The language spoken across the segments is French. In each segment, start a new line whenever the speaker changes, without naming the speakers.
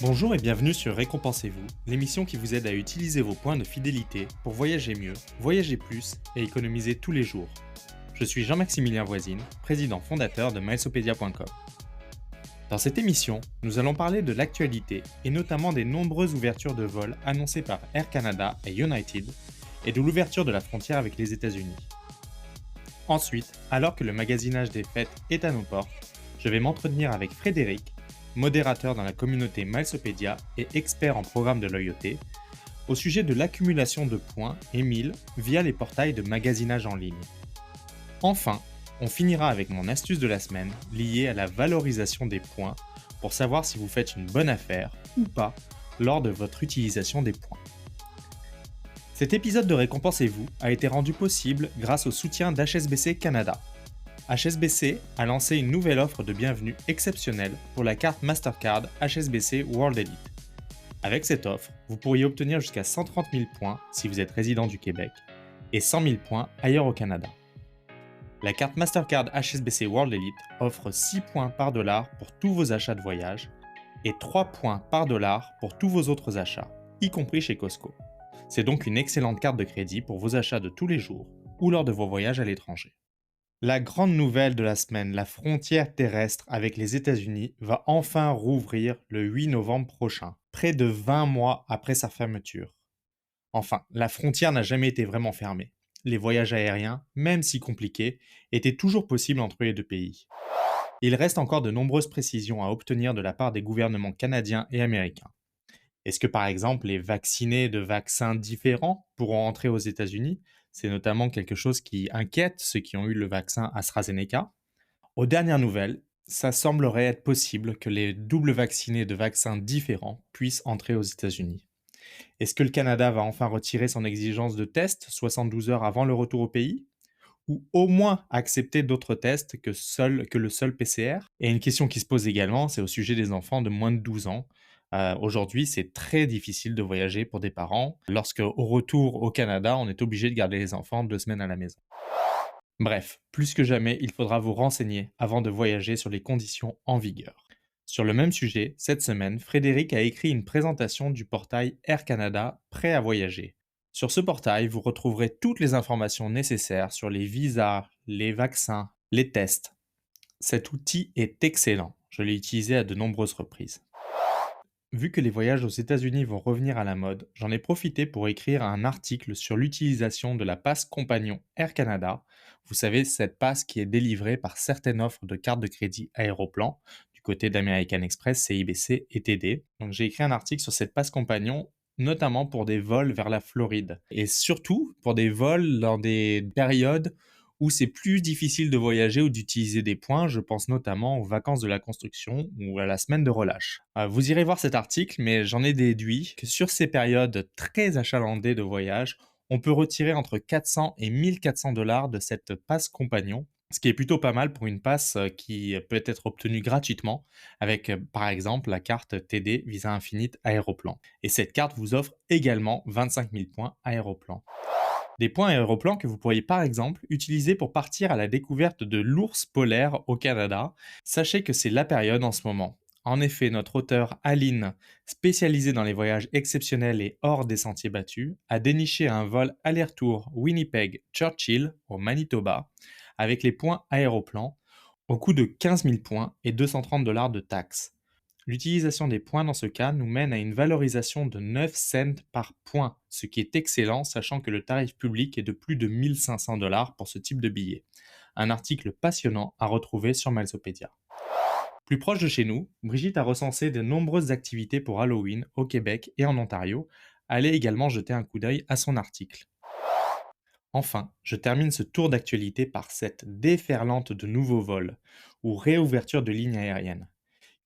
Bonjour et bienvenue sur Récompensez-vous, l'émission qui vous aide à utiliser vos points de fidélité pour voyager mieux, voyager plus et économiser tous les jours. Je suis Jean-Maximilien Voisine, président fondateur de milesopedia.com. Dans cette émission, nous allons parler de l'actualité et notamment des nombreuses ouvertures de vols annoncées par Air Canada et United et de l'ouverture de la frontière avec les États-Unis. Ensuite, alors que le magasinage des fêtes est à nos portes, je vais m'entretenir avec Frédéric, modérateur dans la communauté Milesopedia et expert en programme de loyauté, au sujet de l'accumulation de points et milles via les portails de magasinage en ligne. Enfin, on finira avec mon astuce de la semaine liée à la valorisation des points pour savoir si vous faites une bonne affaire ou pas lors de votre utilisation des points. Cet épisode de Récompensez-vous a été rendu possible grâce au soutien d'HSBC Canada. HSBC a lancé une nouvelle offre de bienvenue exceptionnelle pour la carte Mastercard HSBC World Elite. Avec cette offre, vous pourriez obtenir jusqu'à 130 000 points si vous êtes résident du Québec et 100 000 points ailleurs au Canada. La carte Mastercard HSBC World Elite offre 6 points par dollar pour tous vos achats de voyage et 3 points par dollar pour tous vos autres achats, y compris chez Costco. C'est donc une excellente carte de crédit pour vos achats de tous les jours ou lors de vos voyages à l'étranger. La grande nouvelle de la semaine, la frontière terrestre avec les États-Unis va enfin rouvrir le 8 novembre prochain, près de 20 mois après sa fermeture. Enfin, la frontière n'a jamais été vraiment fermée. Les voyages aériens, même si compliqués, étaient toujours possibles entre les deux pays. Il reste encore de nombreuses précisions à obtenir de la part des gouvernements canadiens et américains. Est-ce que par exemple les vaccinés de vaccins différents pourront entrer aux États-Unis? C'est notamment quelque chose qui inquiète ceux qui ont eu le vaccin AstraZeneca. Aux dernières nouvelles, ça semblerait être possible que les doubles vaccinés de vaccins différents puissent entrer aux États-Unis. Est-ce que le Canada va enfin retirer son exigence de test 72 heures avant le retour au pays? Ou au moins accepter d'autres tests que le seul PCR? Et une question qui se pose également, c'est au sujet des enfants de moins de 12 ans. Aujourd'hui, c'est très difficile de voyager pour des parents lorsque, au retour au Canada, on est obligé de garder les enfants 2 semaines à la maison. Bref, plus que jamais, il faudra vous renseigner avant de voyager sur les conditions en vigueur. Sur le même sujet, cette semaine, Frédéric a écrit une présentation du portail Air Canada Prêt à voyager. Sur ce portail, vous retrouverez toutes les informations nécessaires sur les visas, les vaccins, les tests. Cet outil est excellent. Je l'ai utilisé à de nombreuses reprises. Vu que les voyages aux États-Unis vont revenir à la mode, j'en ai profité pour écrire un article sur l'utilisation de la passe Compagnon Air Canada. Vous savez, cette passe qui est délivrée par certaines offres de cartes de crédit Aéroplan, du côté d'American Express, CIBC et TD. Donc j'ai écrit un article sur cette passe Compagnon, notamment pour des vols vers la Floride. Et surtout pour des vols dans des périodes où c'est plus difficile de voyager ou d'utiliser des points. Je pense notamment aux vacances de la construction ou à la semaine de relâche. Vous irez voir cet article, mais j'en ai déduit que sur ces périodes très achalandées de voyage, on peut retirer entre 400 et 1400 dollars de cette passe compagnon, ce qui est plutôt pas mal pour une passe qui peut être obtenue gratuitement avec, par exemple, la carte TD Visa Infinite Aéroplan. Et cette carte vous offre également 25 000 points Aéroplan. Des points aéroplans que vous pourriez par exemple utiliser pour partir à la découverte de l'ours polaire au Canada. Sachez que c'est la période en ce moment. En effet, notre auteur Aline, spécialisée dans les voyages exceptionnels et hors des sentiers battus, a déniché un vol aller-retour Winnipeg-Churchill au Manitoba avec les points aéroplans au coût de 15 000 points et 230 dollars de taxes. L'utilisation des points dans ce cas nous mène à une valorisation de 9 cents par point, ce qui est excellent sachant que le tarif public est de plus de 1500 dollars pour ce type de billet. Un article passionnant à retrouver sur Milesopedia. Plus proche de chez nous, Brigitte a recensé de nombreuses activités pour Halloween au Québec et en Ontario. Allez également jeter un coup d'œil à son article. Enfin, je termine ce tour d'actualité par cette déferlante de nouveaux vols ou réouverture de lignes aériennes.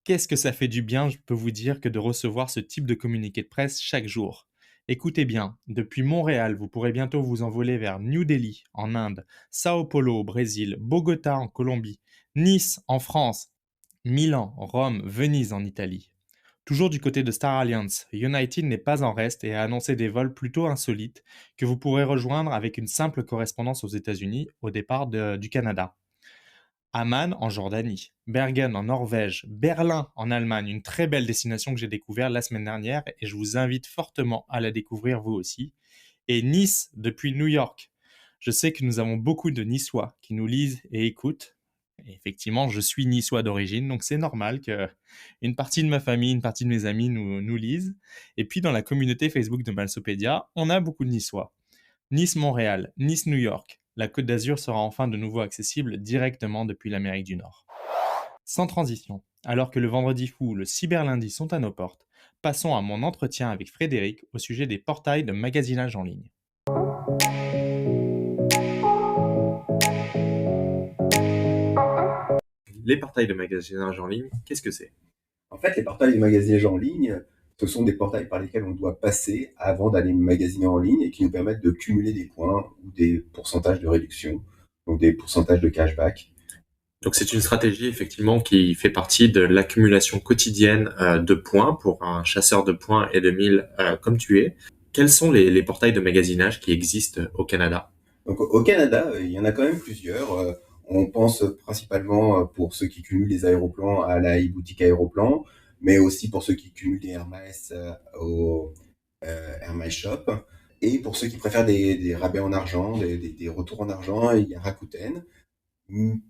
Qu'est-ce que ça fait du bien, je peux vous dire, que de recevoir ce type de communiqué de presse chaque jour. Écoutez bien, depuis Montréal, vous pourrez bientôt vous envoler vers New Delhi en Inde, Sao Paulo au Brésil, Bogota en Colombie, Nice en France, Milan, Rome, Venise en Italie. Toujours du côté de Star Alliance, United n'est pas en reste et a annoncé des vols plutôt insolites que vous pourrez rejoindre avec une simple correspondance aux États-Unis au départ du Canada. Amman en Jordanie, Bergen en Norvège, Berlin en Allemagne, une très belle destination que j'ai découverte la semaine dernière et je vous invite fortement à la découvrir vous aussi. Et Nice depuis New York. Je sais que nous avons beaucoup de Niçois qui nous lisent et écoutent. Et effectivement, je suis niçois d'origine, donc c'est normal que une partie de ma famille, une partie de mes amis nous lisent. Et puis dans la communauté Facebook de Malsopédia, on a beaucoup de Niçois. Nice-Montréal, Nice-New York. La Côte d'Azur sera enfin de nouveau accessible directement depuis l'Amérique du Nord. Sans transition, alors que le vendredi fou ou le cyberlundi sont à nos portes, passons à mon entretien avec Frédéric au sujet des portails de magasinage en ligne. Les portails de magasinage en ligne, qu'est-ce que c'est?
En fait, les portails de magasinage en ligne, ce sont des portails par lesquels on doit passer avant d'aller magasiner en ligne et qui nous permettent de cumuler des points ou des pourcentages de réduction, donc des pourcentages de cashback.
Donc c'est une stratégie effectivement qui fait partie de l'accumulation quotidienne de points pour un chasseur de points et de mille comme tu es. Quels sont les portails de magasinage qui existent au Canada?
Donc au Canada, il y en a quand même plusieurs. On pense principalement pour ceux qui cumulent les aéroplans à la e-boutique Aéroplan, mais aussi pour ceux qui cumulent des Hermès au Hermès Shop. Et pour ceux qui préfèrent des rabais en argent, des retours en argent, il y a Rakuten.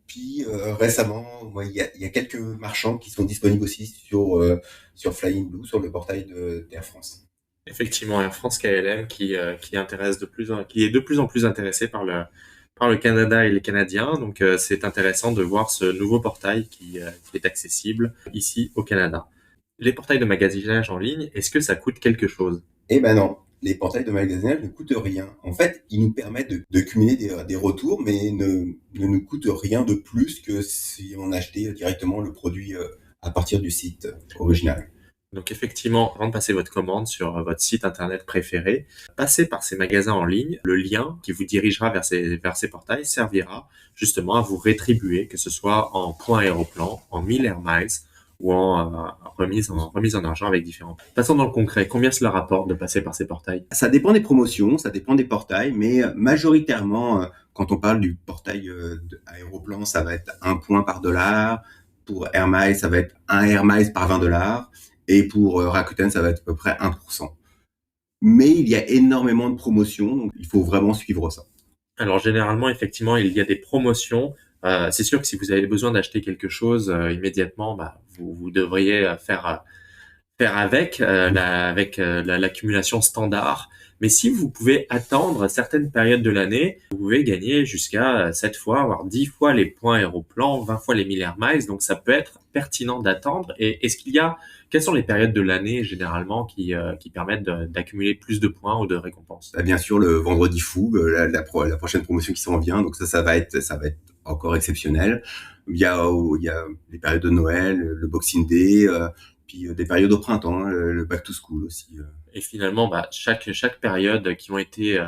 Puis récemment, il y a quelques marchands qui sont disponibles aussi sur Flying Blue, sur le portail d'Air France.
Effectivement, Air France KLM qui est de plus en plus intéressé par le Canada et les Canadiens. Donc c'est intéressant de voir ce nouveau portail qui est accessible ici au Canada. Les portails de magasinage en ligne, est-ce que ça coûte quelque chose?
Eh ben non, les portails de magasinage ne coûtent rien. En fait, ils nous permettent de cumuler des retours, mais ne nous coûtent rien de plus que si on achetait directement le produit à partir du site original.
Donc effectivement, avant de passer votre commande sur votre site internet préféré, passez par ces magasins en ligne. Le lien qui vous dirigera vers ces portails servira justement à vous rétribuer, que ce soit en points Aéroplan, en 1000 Air Miles ou en remise en argent avec différents. Passons dans le concret. Combien cela rapporte de passer par ces portails?
Ça dépend des promotions, ça dépend des portails, mais majoritairement, quand on parle du portail Aéroplan, ça va être 1 point par dollar. Pour Air Miles, ça va être 1 Air Miles par $20. Et pour Rakuten, ça va être à peu près 1%. Mais il y a énormément de promotions, donc il faut vraiment suivre ça.
Alors généralement, effectivement, il y a des promotions. C'est sûr que si vous avez besoin d'acheter quelque chose immédiatement, vous devriez faire avec l'accumulation standard. Mais si vous pouvez attendre certaines périodes de l'année, vous pouvez gagner jusqu'à 7 fois, voire 10 fois les points Aéroplan, 20 fois les 1000 Air Miles. Donc ça peut être pertinent d'attendre. Et quelles sont les périodes de l'année généralement qui permettent d'accumuler plus de points ou de récompenses?
Bien sûr, le vendredi fou, la prochaine promotion qui s'en vient, donc ça va être encore exceptionnel. Il y a les périodes de Noël, le Boxing Day, puis des périodes au printemps, le Back to School aussi.
Et finalement, chaque période qui ont été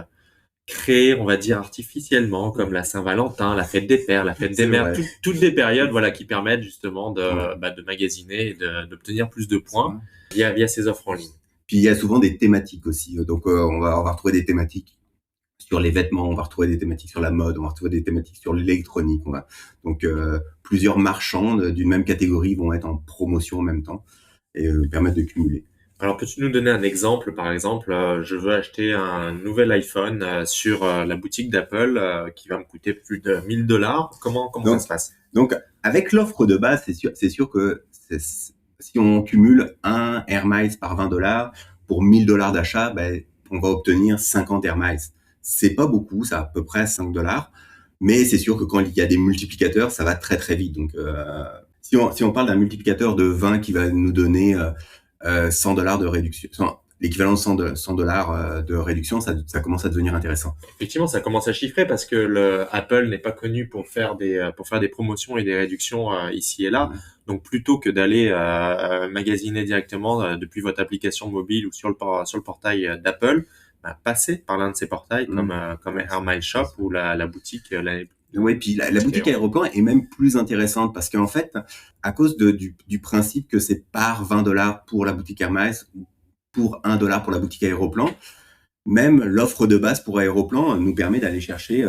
créées, on va dire artificiellement, comme la Saint-Valentin, la fête des pères, la fête des mères, toutes des périodes voilà qui permettent justement de magasiner et d'obtenir plus de points via ces offres en ligne.
Puis il y a souvent des thématiques aussi. Donc on va retrouver des thématiques sur les vêtements, on va retrouver des thématiques sur la mode, on va retrouver des thématiques sur l'électronique. Donc plusieurs marchands d'une même catégorie vont être en promotion en même temps et permettre de cumuler.
Alors, peux-tu nous donner un exemple? Par exemple, je veux acheter un nouvel iPhone sur la boutique d'Apple qui va me coûter plus de $1000. Comment ça se passe?
Donc, avec l'offre de base, c'est sûr que si on cumule un Air Miles par $20 pour $1000 d'achat, on va obtenir 50 Air Miles. C'est pas beaucoup, c'est à peu près $5. Mais c'est sûr que quand il y a des multiplicateurs, ça va très très vite. Donc, si on parle d'un multiplicateur de 20 qui va nous donner $100 de réduction, l'équivalent de $100 de réduction, ça commence à devenir intéressant.
Effectivement, ça commence à chiffrer parce que Apple n'est pas connu pour faire des promotions et des réductions ici et là. Donc, plutôt que d'aller magasiner directement depuis votre application mobile ou sur le portail d'Apple, passez par l'un de ces portails comme Air Miles Shop ou la boutique.
Oui, puis la boutique Aéroplan est même plus intéressante parce qu'en fait, à cause du principe que c'est par $20 pour la boutique Air Miles ou pour $1 pour la boutique Aéroplan, même l'offre de base pour Aéroplan nous permet d'aller chercher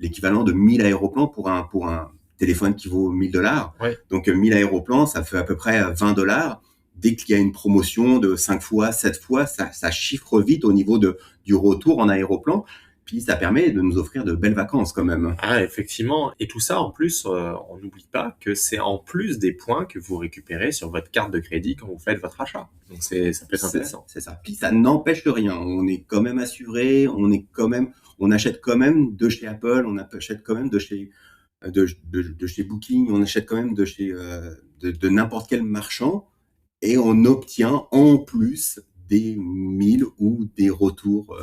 l'équivalent de 1000 aéroplans pour un téléphone qui vaut 1000 $.
Ouais.
Donc 1000 aéroplans, ça fait à peu près 20 $. Dès qu'il y a une promotion de 5 fois, 7 fois, ça chiffre vite au niveau du retour en aéroplan. Puis ça permet de nous offrir de belles vacances quand même.
Ah, effectivement. Et tout ça, en plus, on n'oublie pas que c'est en plus des points que vous récupérez sur votre carte de crédit quand vous faites votre achat. Donc ça peut être intéressant.
C'est ça. Puis ça n'empêche rien. On est quand même assuré, on achète quand même de chez Apple, on achète quand même de chez Booking, on achète quand même de n'importe quel marchand, et on obtient en plus des 1000 ou des retours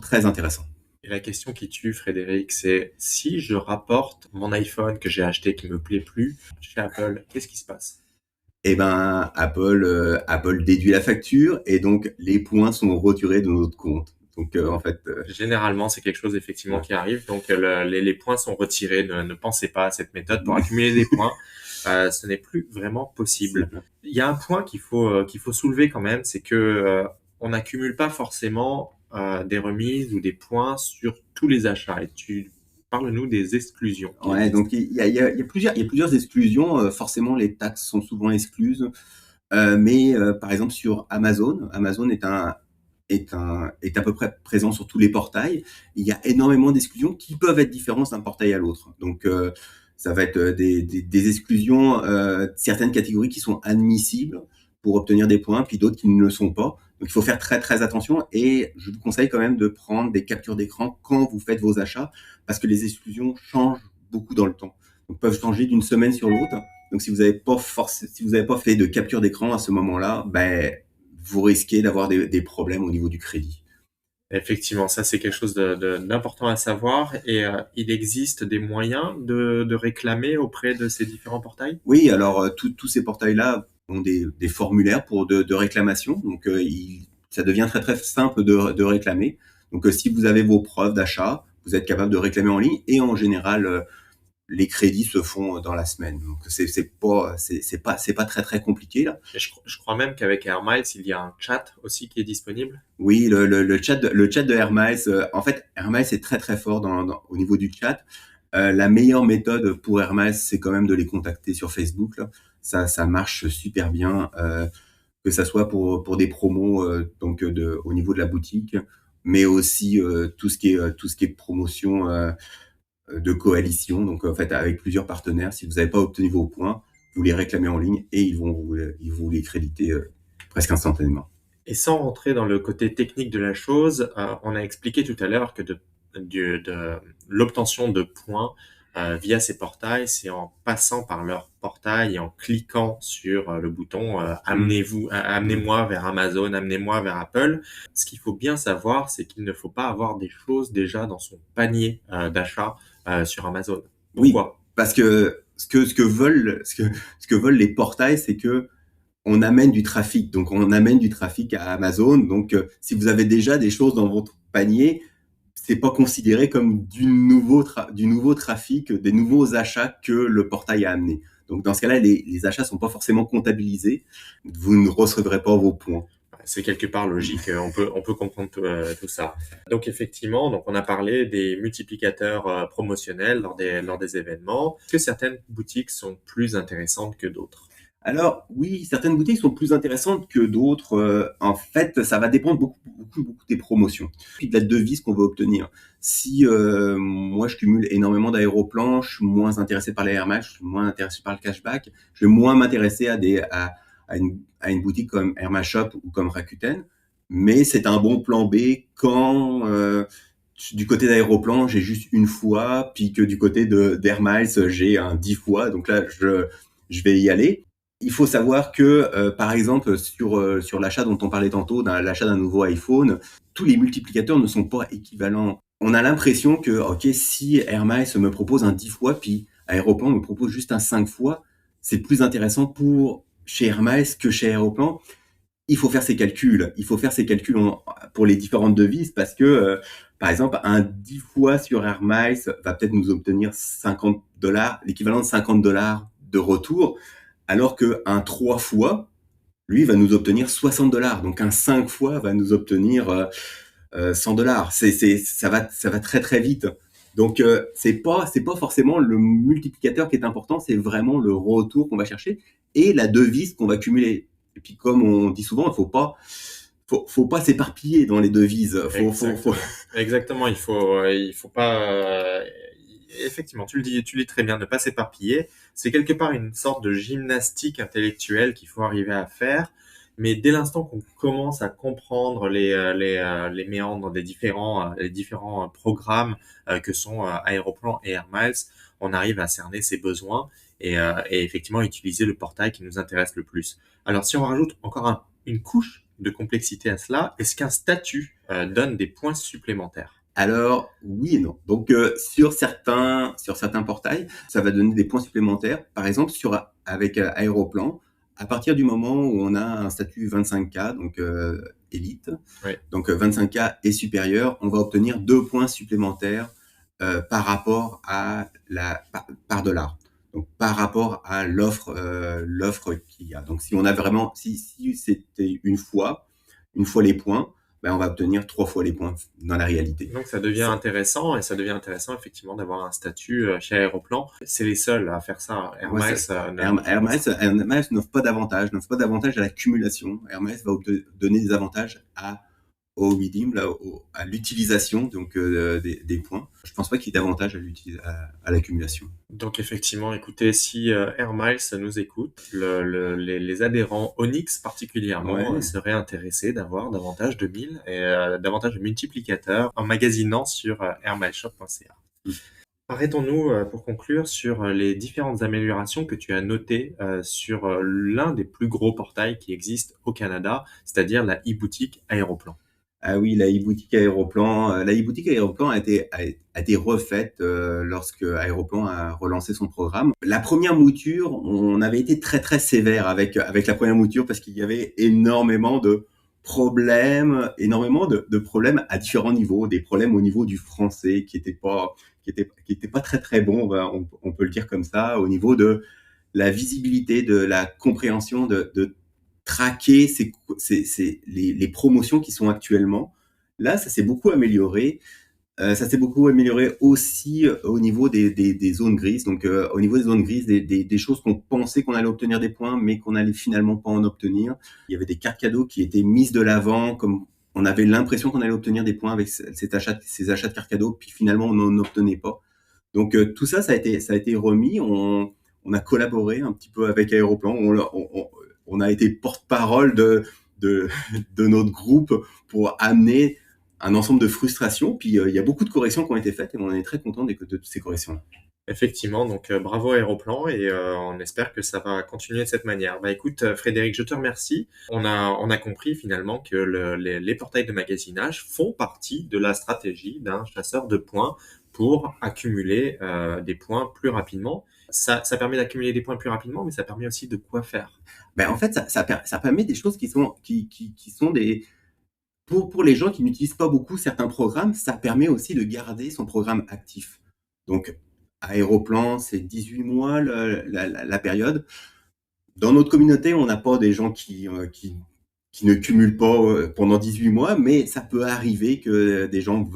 très intéressants.
Et la question qui tue, Frédéric, c'est si je rapporte mon iPhone que j'ai acheté qui me plaît plus chez Apple, qu'est-ce qui se passe?
Eh ben, Apple déduit la facture et donc les points sont retirés de notre compte. Donc en fait,
généralement, c'est quelque chose effectivement qui arrive. Donc les points sont retirés. Ne pensez pas à cette méthode pour accumuler des points. Ce n'est plus vraiment possible. Il y a un point qu'il faut soulever quand même, c'est que on n'accumule pas forcément des remises ou des points sur tous les achats. Et parle-nous des exclusions.
Ouais, donc il y a plusieurs exclusions. Forcément, les taxes sont souvent excluses. Mais par exemple sur Amazon est à peu près présent sur tous les portails. Il y a énormément d'exclusions qui peuvent être différentes d'un portail à l'autre. Donc ça va être des exclusions, certaines catégories qui sont admissibles pour obtenir des points, puis d'autres qui ne le sont pas. Donc il faut faire très très attention, et je vous conseille quand même de prendre des captures d'écran quand vous faites vos achats, parce que les exclusions changent beaucoup dans le temps. Donc peuvent changer d'une semaine sur l'autre. Donc si vous n'avez pas fait de capture d'écran à ce moment-là, ben vous risquez d'avoir des problèmes au niveau du crédit.
Effectivement, ça c'est quelque chose d'important à savoir, et il existe des moyens de réclamer auprès de ces différents portails?
Oui, alors tous ces portails-là ont des formulaires de réclamation, donc ça devient très très simple de réclamer. Donc si vous avez vos preuves d'achat, vous êtes capable de réclamer en ligne, et en général les crédits se font dans la semaine. Donc c'est pas très très compliqué là.
Et je crois même qu'avec Air Miles, il y a un chat aussi qui est disponible.
Oui, le chat de Air Miles, en fait Air Miles est très très fort au niveau du chat. La meilleure méthode pour Air Miles, c'est quand même de les contacter sur Facebook là. Ça marche super bien, que ça soit pour des promos donc au niveau de la boutique, mais aussi tout ce qui est promotion de coalition. Donc en fait, avec plusieurs partenaires, si vous n'avez pas obtenu vos points, vous les réclamez en ligne et ils vont vous les créditer presque instantanément.
Et sans rentrer dans le côté technique de la chose, on a expliqué tout à l'heure que de l'obtention de points via ces portails, c'est en passant par leur portail et en cliquant sur le bouton amenez-moi vers Amazon, amenez-moi vers Apple. Ce qu'il faut bien savoir, c'est qu'il ne faut pas avoir des choses déjà dans son panier d'achat sur Amazon. Pourquoi?
Oui, parce que ce que veulent les portails, c'est que on amène du trafic. Donc on amène du trafic à Amazon. Donc si vous avez déjà des choses dans votre panier, c'est pas considéré comme du nouveau trafic, des nouveaux achats que le portail a amené. Donc dans ce cas-là, les achats sont pas forcément comptabilisés. Vous ne recevrez pas vos points.
C'est quelque part logique, on peut comprendre tout ça. Donc effectivement, donc on a parlé des multiplicateurs promotionnels lors des événements. Est-ce que certaines boutiques sont plus intéressantes que d'autres?
Alors oui, certaines boutiques sont plus intéressantes que d'autres. En fait, ça va dépendre beaucoup des promotions, puis de la devise qu'on veut obtenir. Si moi je cumule énormément d'aéroplans, je suis moins intéressé par les air miles, je suis moins intéressé par le cashback, je vais moins m'intéresser à une boutique comme Air Miles Shop ou comme Rakuten. Mais c'est un bon plan B quand du côté d'aéroplan, j'ai juste une fois, puis que du côté d'Air Miles, j'ai un 10 fois. Donc là, je vais y aller. Il faut savoir que, par exemple, sur l'achat dont on parlait tantôt, l'achat d'un nouveau iPhone, tous les multiplicateurs ne sont pas équivalents. On a l'impression que, ok, si Air Miles me propose un 10 fois, puis Aéroplan me propose juste un 5 fois, c'est plus intéressant chez Air Miles que chez Aéroplan. Il faut faire ces calculs. Pour les différentes devises, parce que, par exemple, un 10 fois sur Air Miles va peut-être nous obtenir $50, l'équivalent de $50 de retour, alors qu'un 3 fois, lui, va nous obtenir $60. Donc un 5 fois va nous obtenir $100. Ça va très très vite. Donc, c'est pas forcément le multiplicateur qui est important, c'est vraiment le retour qu'on va chercher et la devise qu'on va cumuler. Et puis, comme on dit souvent, faut pas s'éparpiller dans les devises.
Exactement. Exactement. Il faut pas. Effectivement, tu le dis très bien, ne pas s'éparpiller. C'est quelque part une sorte de gymnastique intellectuelle qu'il faut arriver à faire. Mais dès l'instant qu'on commence à comprendre les méandres des différents programmes que sont Aéroplan et Air Miles, on arrive à cerner ses besoins et effectivement utiliser le portail qui nous intéresse le plus. Alors, si on rajoute encore une couche de complexité à cela, est-ce qu'un statut donne des points supplémentaires?
Alors, oui et non. Donc, sur certains portails, ça va donner des points supplémentaires. Par exemple, avec Aéroplan, à partir du moment où on a un statut 25K, donc élite,
Oui.
donc 25K et supérieur, on va obtenir 2 points supplémentaires par rapport à par dollar. Donc, par rapport à l'offre qu'il y a. Donc, si on a vraiment, si c'était une fois les points, ben, on va obtenir 3 fois les points dans la réalité.
Donc ça devient intéressant et ça devient intéressant effectivement d'avoir un statut chez Aéroplan. C'est les seuls à faire ça. Air
Ouais,
Miles,
Air Miles n'offre pas d'avantage à l'accumulation. Air Miles va donner des avantages au redeem, à l'utilisation donc des points. Je pense pas qu'il y ait d'avantage à l'accumulation.
Donc effectivement, écoutez, si Air Miles nous écoute, les adhérents Onyx particulièrement
Ouais.
seraient intéressés d'avoir davantage de milles et davantage de multiplicateurs en magasinant sur airmileshop.ca.
Mm.
Arrêtons-nous pour conclure sur les différentes améliorations que tu as notées sur l'un des plus gros portails qui existent au Canada, c'est-à-dire la e-boutique Aéroplan.
Ah oui, la e-boutique Aéroplan. La e-boutique Aéroplan a été refaite lorsque Aéroplan a relancé son programme. La première mouture, on avait été très très sévère avec la première mouture parce qu'il y avait énormément de problèmes à différents niveaux, des problèmes au niveau du français qui étaient pas très très bons, on peut le dire comme ça, au niveau de la visibilité, de la compréhension, de traquer les promotions qui sont actuellement. Là, ça s'est beaucoup amélioré. Ça s'est beaucoup amélioré aussi au niveau des zones grises. Donc, au niveau des zones grises, des choses qu'on pensait qu'on allait obtenir des points, mais qu'on allait finalement pas en obtenir. Il y avait des cartes cadeaux qui étaient mises de l'avant, comme on avait l'impression qu'on allait obtenir des points avec ces achats de cartes cadeaux, puis finalement on n'en obtenait pas. Donc, tout ça, ça a été remis. On a collaboré un petit peu avec Aéroplan. On a été porte-parole de, de notre groupe pour amener un ensemble de frustrations. Puis il y a beaucoup de corrections qui ont été faites et on est très content de toutes ces corrections-là.
Effectivement, donc bravo Aéroplan et on espère que ça va continuer de cette manière. Bah écoute Frédéric, je te remercie. On a compris finalement que les portails de magasinage font partie de la stratégie d'un chasseur de points pour accumuler des points plus rapidement. Ça permet d'accumuler des points plus rapidement, mais ça permet aussi de quoi faire.
Ben, en fait, ça permet des choses qui sont des... Pour les gens qui n'utilisent pas beaucoup certains programmes, ça permet aussi de garder son programme actif. Donc, Aéroplan, c'est 18 mois la période. Dans notre communauté, on n'a pas des gens qui ne cumulent pas pendant 18 mois, mais ça peut arriver que des gens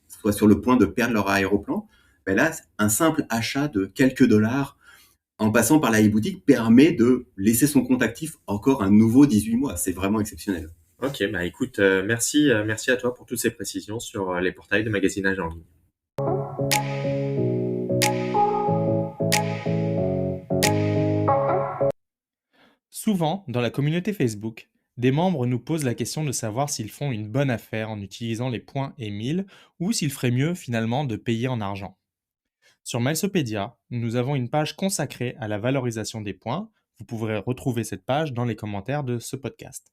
soient sur le point de perdre leur Aéroplan. Ben là, un simple achat de quelques dollars en passant par la e-boutique permet de laisser son compte actif encore un nouveau 18 mois. C'est vraiment exceptionnel.
Ok, bah écoute, merci à toi pour toutes ces précisions sur les portails de magasinage en ligne. Souvent, dans la communauté Facebook, des membres nous posent la question de savoir s'ils font une bonne affaire en utilisant les points et 1000 ou s'il ferait mieux finalement de payer en argent. Sur Milesopedia, nous avons une page consacrée à la valorisation des points. Vous pourrez retrouver cette page dans les commentaires de ce podcast.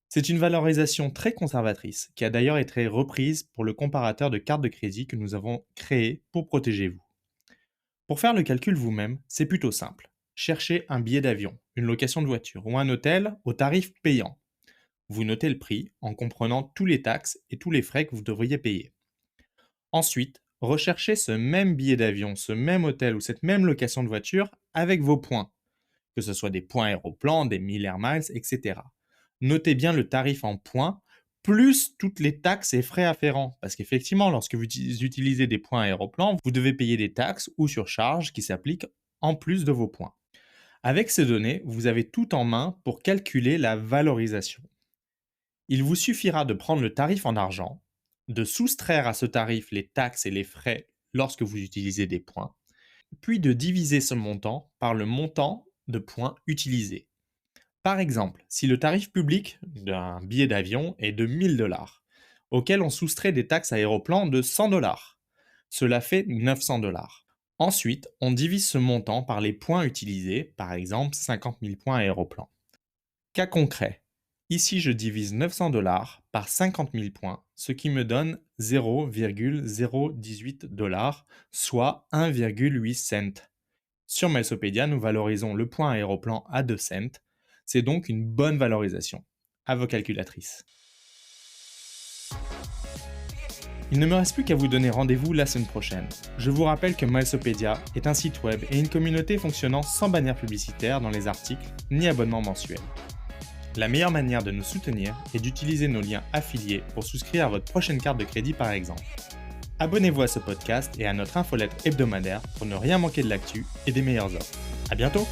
C'est une valorisation très conservatrice qui a d'ailleurs été reprise pour le comparateur de cartes de crédit que nous avons créé pour protéger vous. Pour faire le calcul vous-même, c'est plutôt simple. Cherchez un billet d'avion, une location de voiture ou un hôtel au tarif payant. Vous notez le prix en comprenant tous les taxes et tous les frais que vous devriez payer. Ensuite, recherchez ce même billet d'avion, ce même hôtel ou cette même location de voiture avec vos points, que ce soit des points Aéroplan, des 1000 Air Miles, etc. Notez bien le tarif en points plus toutes les taxes et frais afférents. Parce qu'effectivement, lorsque vous utilisez des points Aéroplan, vous devez payer des taxes ou surcharges qui s'appliquent en plus de vos points. Avec ces données, vous avez tout en main pour calculer la valorisation. Il vous suffira de prendre le tarif en argent, de soustraire à ce tarif les taxes et les frais lorsque vous utilisez des points, puis de diviser ce montant par le montant de points utilisés. Par exemple, si le tarif public d'un billet d'avion est de 1 000 $, auquel on soustrait des taxes Aéroplan de 100 $, cela fait 900 $. Ensuite, on divise ce montant par les points utilisés, par exemple 50 000 points Aéroplan. Cas concret, ici je divise 900 $ par 50 000 points, ce qui me donne 0,018 $, soit 1,8 cents. Sur Milesopedia, nous valorisons le point Aéroplan à 2 cents. C'est donc une bonne valorisation. À vos calculatrices. Il ne me reste plus qu'à vous donner rendez-vous la semaine prochaine. Je vous rappelle que Milesopedia est un site web et une communauté fonctionnant sans bannière publicitaire dans les articles ni abonnement mensuel. La meilleure manière de nous soutenir est d'utiliser nos liens affiliés pour souscrire à votre prochaine carte de crédit par exemple. Abonnez-vous à ce podcast et à notre infolettre hebdomadaire pour ne rien manquer de l'actu et des meilleures offres. À bientôt!